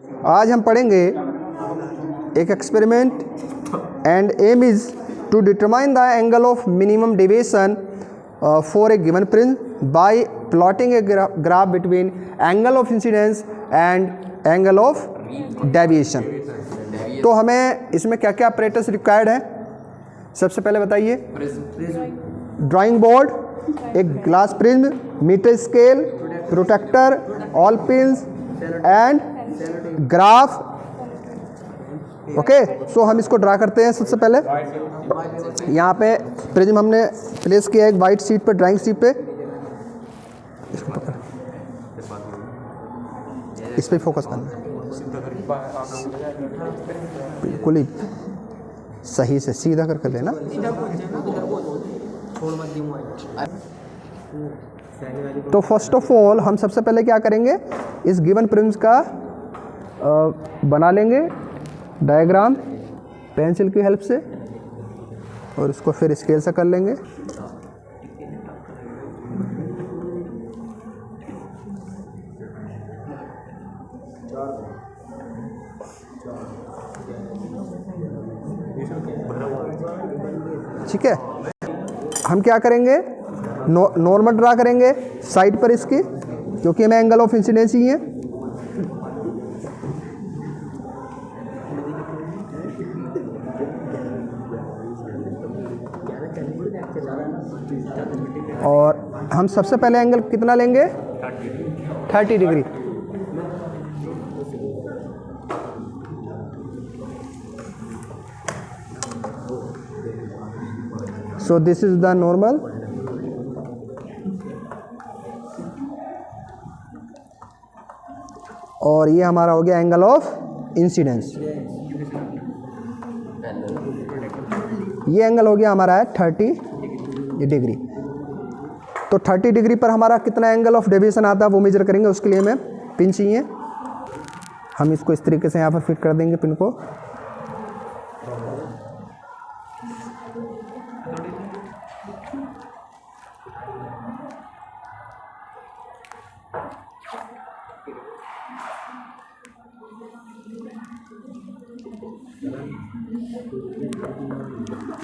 आज हम पढ़ेंगे एक experiment and aim is to determine the angle of minimum deviation for a given prism by plotting a graph between angle of incidence and angle of deviation. तो हमें इसमें क्या क्या ऑपरेटर्स रिक्वायर्ड है, सबसे पहले बताइए। ड्राइंग बोर्ड, एक glass prism, metre scale, protractor, all pins and graph. Okay, so हम इसको ड्रा करते हैं। सबसे पहले यहाँ पे प्रिज्म हमने प्लेस किया एक वाइट शीट पे, ड्राइंग शीट पे। इसको पकड़, इस पे फोकस करना, बिल्कुल ही सही से सीधा करके लेना। तो फर्स्ट ऑफ ऑल हम सबसे पहले क्या करेंगे, इस गिवन प्रिज्म का बना लेंगे डायग्राम पेंसिल की हेल्प से और इसको फिर स्केल से कर लेंगे। ठीक है, हम क्या करेंगे, नॉर्मल ड्रा करेंगे साइड पर इसकी, क्योंकि हमें एंगल ऑफ इंसिडेंस ही है। और हम सबसे पहले एंगल कितना लेंगे, 30 degree. So this is the normal. और ये हमारा हो गया एंगल ऑफ इंसिडेंस। ये एंगल हो गया हमारा है 30 डिग्री। तो 30 डिग्री पर हमारा कितना एंगल ऑफ डेविएशन आता है वो मेजर करेंगे। उसके लिए हमें पिन चाहिए, हम इसको इस तरीके से यहाँ पर फिट कर देंगे पिन को।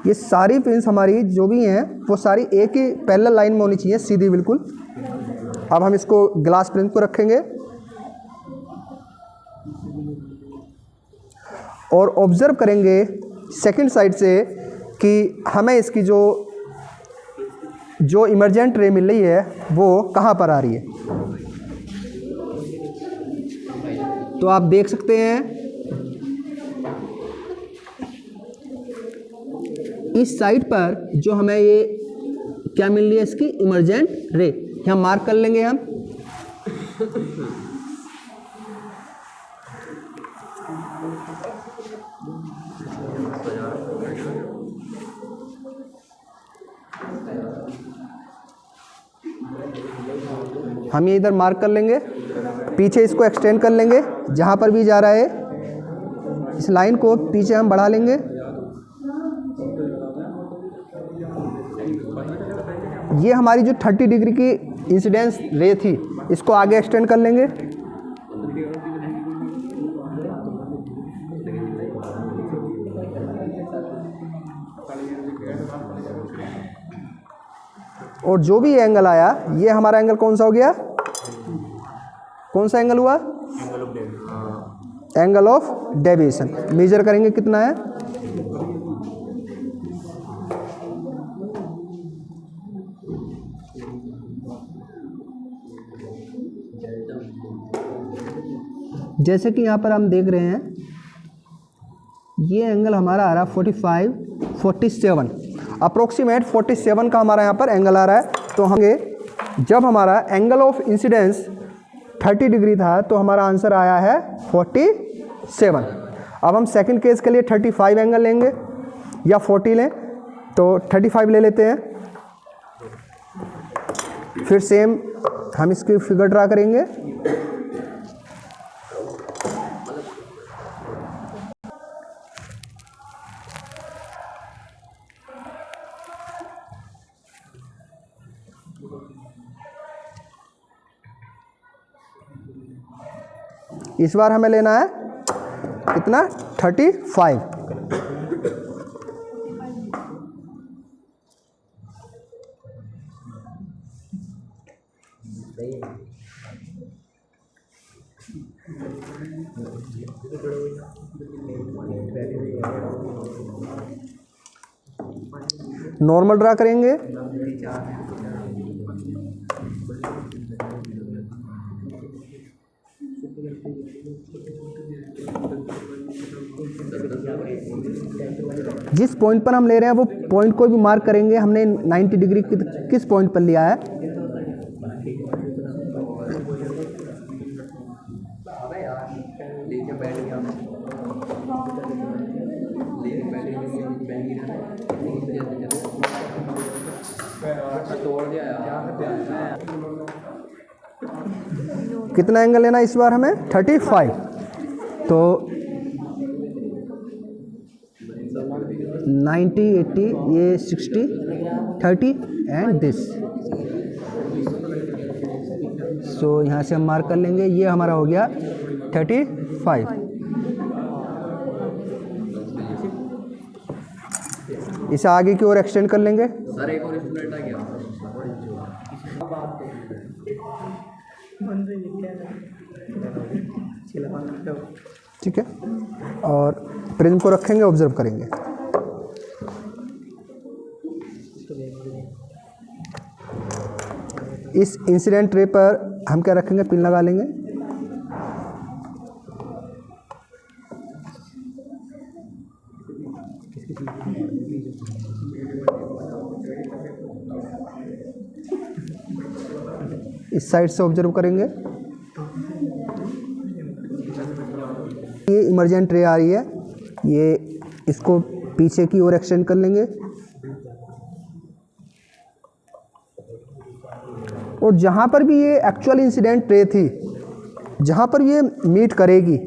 ये सारी पिन्स हमारी जो भी हैं वो सारी एक ही पैरेलल लाइन में होनी चाहिए, सीधी बिल्कुल। अब हम इसको ग्लास प्रिज्म को रखेंगे और ऑब्जर्व करेंगे सेकंड साइड से कि हमें इसकी जो इमर्जेंट रे मिल रही है वो कहाँ पर आ रही है। तो आप देख सकते हैं इस साइड पर जो हमें ये क्या मिल रही है, इसकी इमर्जेंट रे। यहाँ मार्क कर लेंगे हम। हम ये इधर मार्क कर लेंगे, पीछे इसको एक्सटेंड कर लेंगे, जहाँ पर भी जा रहा है इस लाइन को पीछे हम बढ़ा लेंगे। ये हमारी जो 30 डिग्री की इंसिडेंस रे थी, इसको आगे एक्सटेंड कर लेंगे। और जो भी एंगल आया, ये हमारा एंगल कौन सा हो गया, कौन सा एंगल हुआ, एंगल ऑफ डेविएशन। मेजर करेंगे कितना है, जैसे कि यहाँ पर हम देख रहे हैं ये एंगल हमारा आ रहा है 47 अप्रोक्सीमेट 47 का हमारा यहाँ पर एंगल आ रहा है। तो हम जब हमारा एंगल ऑफ इंसिडेंस 30 डिग्री था तो हमारा आंसर आया है 47। अब हम सेकंड केस के लिए 35 एंगल लेंगे या 40 लें, तो 35 ले लेते हैं। फिर सेम हम इसकी फिगर ड्रा करेंगे। इस बार हमें लेना है कितना, 35। नॉर्मल ड्रा करेंगे। जिस पॉइंट पर हम ले रहे हैं वो पॉइंट को भी मार्क करेंगे। हमने 90 डिग्री किस पॉइंट पर लिया है। कितना एंगल लेना इस बार हमें, 35। तो 90, 80, ये 60, 30 एंड दिस। सो यहाँ से हम मार्क कर लेंगे, ये हमारा हो गया 35। इसे आगे की ओर एक्सटेंड कर लेंगे। सर एक और स्टूडेंट आ गया। ठीक है, और प्रिज्म को रखेंगे, ऑब्जर्व करेंगे। इस इंसिडेंट रे पर हम क्या रखेंगे, पिन लगा लेंगे। इस साइड से ऑब्जर्व करेंगे। ये इमर्जेंट रे आ रही है, ये इसको पीछे की ओर एक्सटेंड कर लेंगे और जहाँ पर भी ये एक्चुअल इंसिडेंट रे थी, जहाँ पर ये मीट करेगी,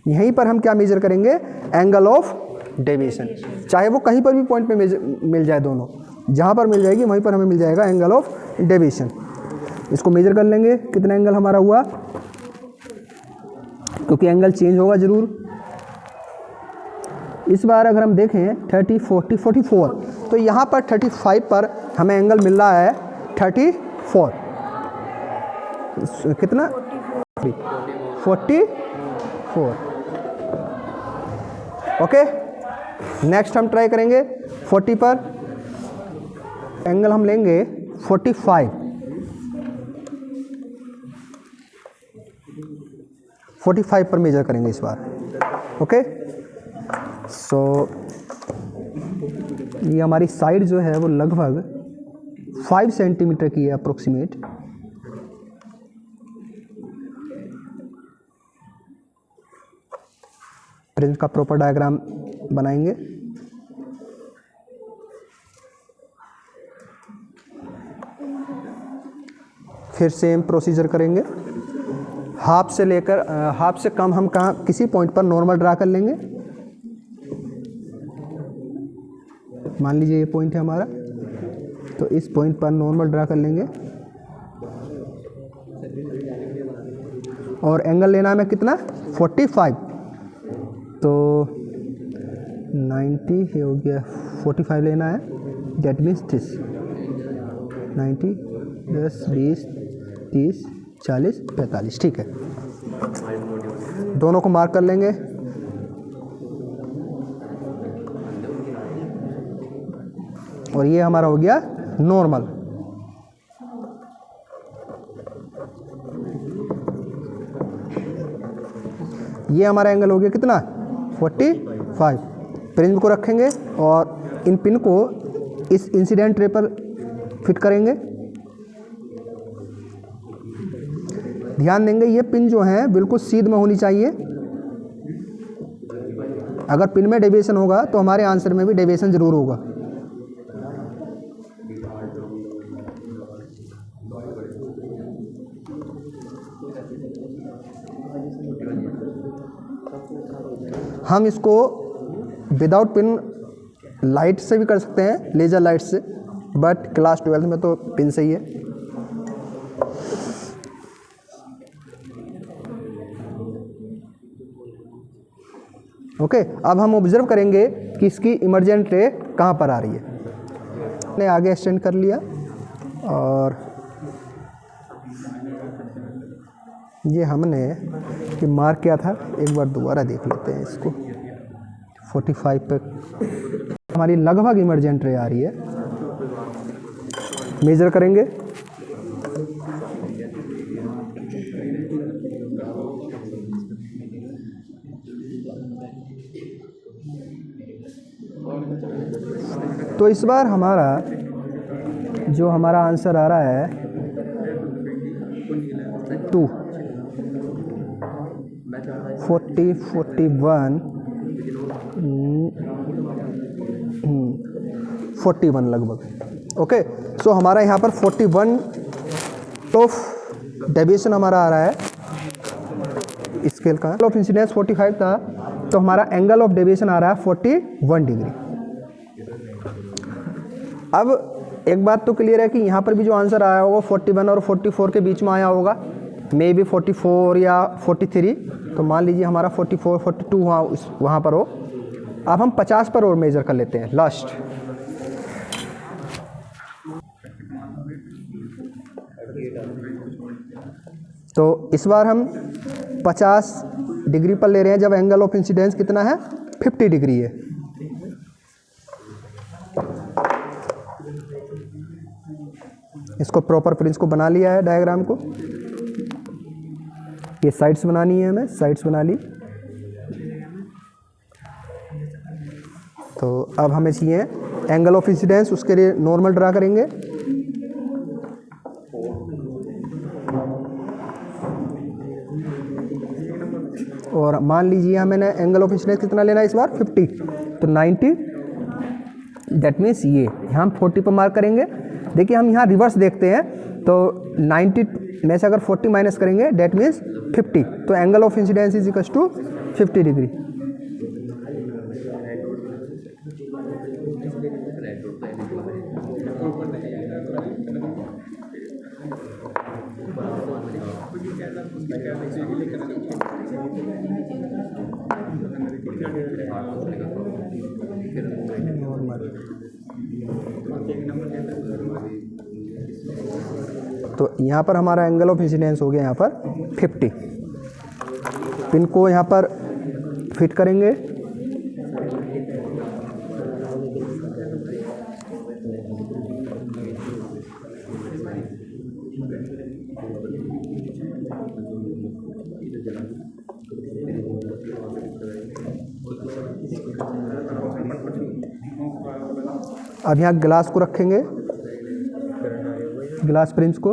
यहीं पर हम क्या मेजर करेंगे, एंगल ऑफ डेविएशन। चाहे वो कहीं पर भी पॉइंट पे मिल जाए, दोनों जहाँ पर मिल जाएगी वहीं पर हमें मिल जाएगा एंगल ऑफ डेविएशन। इसको मेजर कर लेंगे कितना एंगल हमारा हुआ, क्योंकि एंगल चेंज होगा ज़रूर। इस बार अगर हम देखें 30, 40, 44, तो यहाँ पर 35 पर हमें एंगल मिल रहा है 34। कितना, 44। ओके, नेक्स्ट हम ट्राई करेंगे 40 पर। एंगल हम लेंगे 45। 45 पर मेजर करेंगे इस बार। ओके, सो ये हमारी साइड जो है वो लगभग 5 सेंटीमीटर की है अप्रोक्सीमेट। प्रिज्म का प्रॉपर डायग्राम बनाएंगे। फिर सेम प्रोसीजर करेंगे। हाफ से लेकर हाफ से कम हम कहाँ किसी पॉइंट पर नॉर्मल ड्रा कर लेंगे। मान लीजिए ये पॉइंट है हमारा, तो इस पॉइंट पर नॉर्मल ड्रा कर लेंगे और एंगल लेना हमें कितना, 45। तो 90 ये हो गया, 45 लेना है, डेट मीन्स दिस 90, 10, 20, 30, 40, 45। ठीक है, दोनों को मार्क कर लेंगे। और ये हमारा हो गया नॉर्मल। ये हमारा एंगल हो गया कितना, 45। प्रिज्म को रखेंगे और इन पिन को इस इंसिडेंट रे पर फिट करेंगे। ध्यान देंगे ये पिन जो है बिल्कुल सीध में होनी चाहिए। अगर पिन में डेविएशन होगा तो हमारे आंसर में भी डेविएशन जरूर होगा। हम इसको विदाउट पिन लाइट से भी कर सकते हैं, लेज़र लाइट से, बट क्लास 12 में तो पिन से ही है। ओके, अब हम ऑब्जर्व करेंगे कि इसकी इमर्जेंट रे कहाँ पर आ रही है। हमने आगे एक्सटेंड कर लिया और ये हमने कि मार्क किया था, एक बार दोबारा देख लेते हैं इसको। 45 पे हमारी लगभग इमर्जेंट रे आ रही है। मेजर करेंगे, तो इस बार हमारा आंसर आ रहा है 2 40 41 41 लगभग। ओके, सो हमारा यहाँ पर 41 ऑफ डेविएशन हमारा आ रहा है स्केल का। ऑफ इंसिडेंस 45 था, तो हमारा एंगल ऑफ डेविएशन आ रहा है 41 डिग्री। अब एक बात तो क्लियर है कि यहाँ पर भी जो आंसर आया होगा 41 और 44 के बीच में आया होगा, मे बी 44 या 43, तो मान लीजिए हमारा 44 42 वहाँ पर हो। अब हम 50 पर और मेजर कर लेते हैं लास्ट। तो इस बार हम 50 डिग्री पर ले रहे हैं जब एंगल ऑफ इंसिडेंस कितना है, 50 डिग्री है। इसको प्रॉपर प्रिंस को बना लिया है डायग्राम को। ये साइड्स बनानी है, हमें साइड्स बना ली। तो अब हमें चाहिए एंगल ऑफ इंसिडेंस, उसके लिए नॉर्मल ड्रा करेंगे। और मान लीजिए हमें एंगल ऑफ इंसिडेंस कितना लेना है इस बार, 50, तो 90, दैट मीन्स ये हम 40 पर मार्क करेंगे। देखिए हम यहाँ रिवर्स देखते हैं, तो 90 में से अगर 40 माइनस करेंगे डेट मीन्स 50, तो angle of incidence is equal to 50 degree. तो यहाँ पर हमारा एंगल ऑफ इंसिडेंस हो गया यहाँ पर 50। पिन को यहाँ पर फिट करेंगे। अब यहाँ ग्लास को रखेंगे, ग्लास प्रिंस को,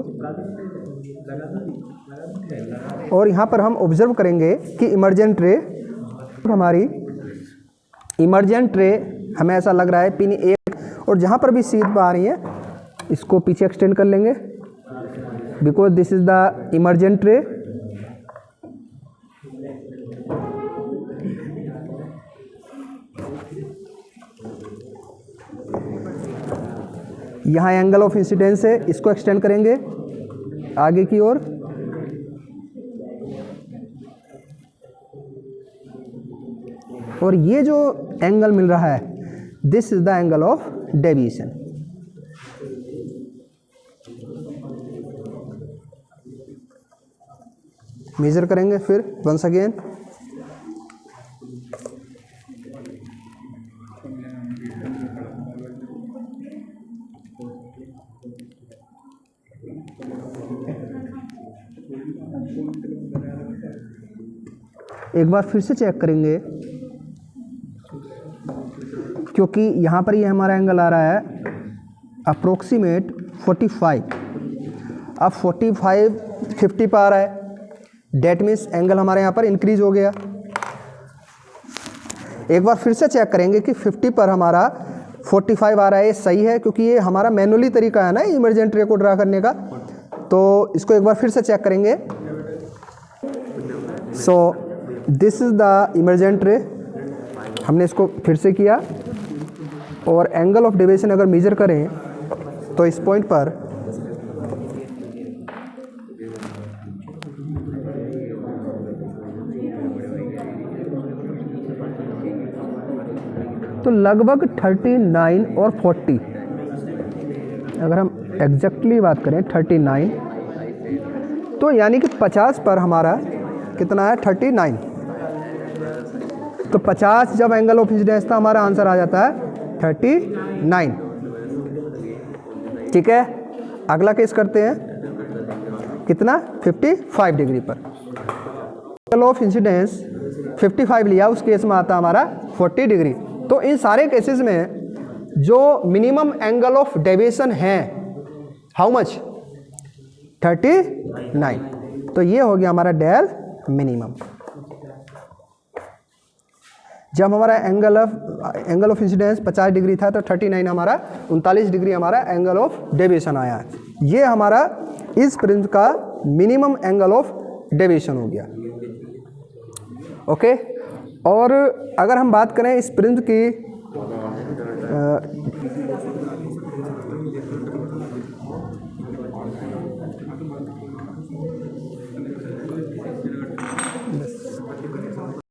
और यहाँ पर हम ऑब्जर्व करेंगे कि इमर्जेंट रे हमें ऐसा लग रहा है पिन 1, और जहाँ पर भी सीध आ रही है इसको पीछे एक्सटेंड कर लेंगे, because this is the emergent रे। यहाँ एंगल ऑफ इंसिडेंस है, इसको एक्सटेंड करेंगे आगे की ओर। और ये जो एंगल मिल रहा है, this is the angle of deviation. Measure करेंगे फिर वंस अगेन। एक बार फिर से चेक करेंगे, क्योंकि यहाँ पर ये हमारा एंगल आ रहा है अप्रोक्सीमेट 45। अब 45 50 पर आ रहा है, डेट मीन्स एंगल हमारे यहाँ पर इंक्रीज हो गया। एक बार फिर से चेक करेंगे कि 50 पर हमारा 45 आ रहा है, ये सही है, क्योंकि ये हमारा मैनुअली तरीका है ना इमर्जेंट रे को ड्रा करने का। तो इसको एक बार फिर से चेक करेंगे। So this is the emergent रे, हमने इसको फिर से किया, और एंगल ऑफ डेविएशन अगर मेजर करें तो इस पॉइंट पर तो लगभग 39 और 40, अगर हम एग्जैक्टली बात करें 39, तो यानी कि 50 पर हमारा कितना है 39। तो 50 जब एंगल ऑफ इंसिडेंस था हमारा आंसर आ जाता है 39। ठीक है, अगला केस करते हैं, कितना 55 डिग्री पर एंगल ऑफ इंसिडेंस 55 लिया, उस केस में आता हमारा 40 डिग्री। तो इन सारे केसेस में जो मिनिमम एंगल ऑफ डेविएशन है हाउ मच 39। तो ये हो गया हमारा डेल मिनिमम। जब हमारा एंगल ऑफ इंसिडेंस 50 डिग्री था तो 39 हमारा 39 डिग्री हमारा एंगल ऑफ डेविएशन आया। ये हमारा इस प्रिज्म का मिनिमम एंगल ऑफ डेविएशन हो गया। ओके, और अगर हम बात करें इस प्रिज्म की